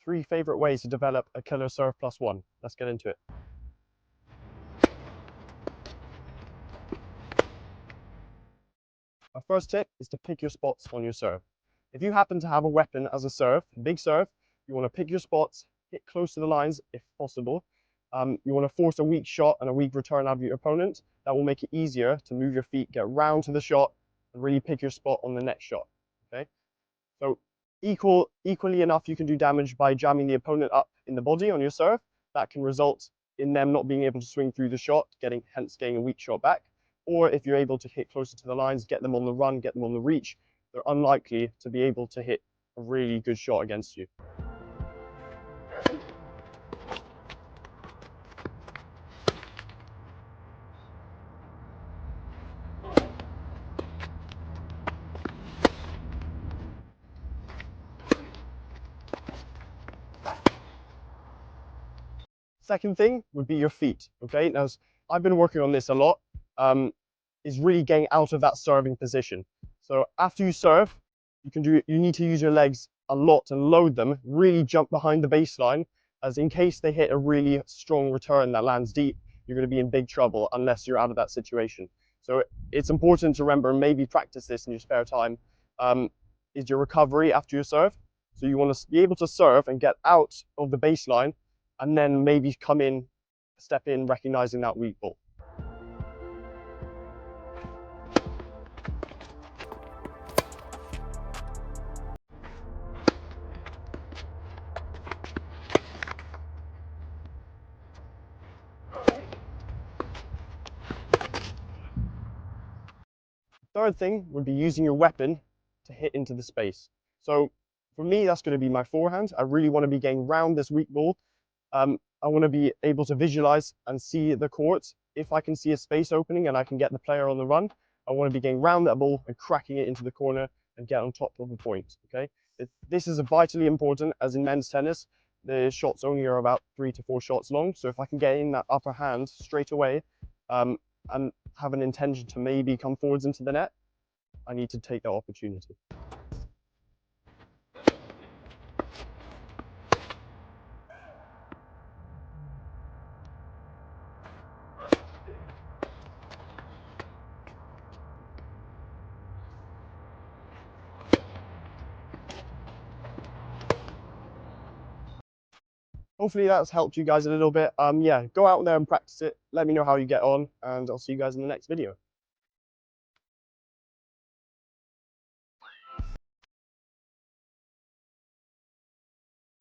3 favorite ways to develop a killer serve +1. Let's get into it. My first tip is to pick your spots on your serve. If you happen to have a weapon as a serve, big serve, you want to pick your spots, hit close to the lines if possible. You want to force a weak shot and a weak return out of your opponent. That will make it easier to move your feet, get round to the shot, and really pick your spot on the next shot. Okay, so equally enough, you can do damage by jamming the opponent up in the body on your serve. That can result in them not being able to swing through the shot, hence getting a weak shot back. Or if you're able to hit closer to the lines, get them on the run, get them on the reach, they're unlikely to be able to hit a really good shot against you. Second thing would be your feet. Okay, now I've been working on this a lot. Is really getting out of that serving position. So after you serve, you need to use your legs a lot and load them. Really jump behind the baseline, as in case they hit a really strong return that lands deep, you're going to be in big trouble unless you're out of that situation. So it's important to remember, and maybe practice this in your spare time, is your recovery after your serve. So you want to be able to serve and get out of the baseline, and then maybe step in, recognizing that weak ball. Third thing would be using your weapon to hit into the space. So for me, that's going to be my forehand. I really want to be getting round this weak ball. I want to be able to visualize and see the court. If I can see a space opening and I can get the player on the run, I want to be getting round that ball and cracking it into the corner and get on top of the point. Okay, this is vitally important, as in men's tennis, the shots only are about 3 to 4 shots long. So if I can get in that upper hand straight away, and have an intention to maybe come forwards into the net, I need to take that opportunity. Hopefully that's helped you guys a little bit. Yeah, go out there and practice it. Let me know how you get on, and I'll see you guys in the next video.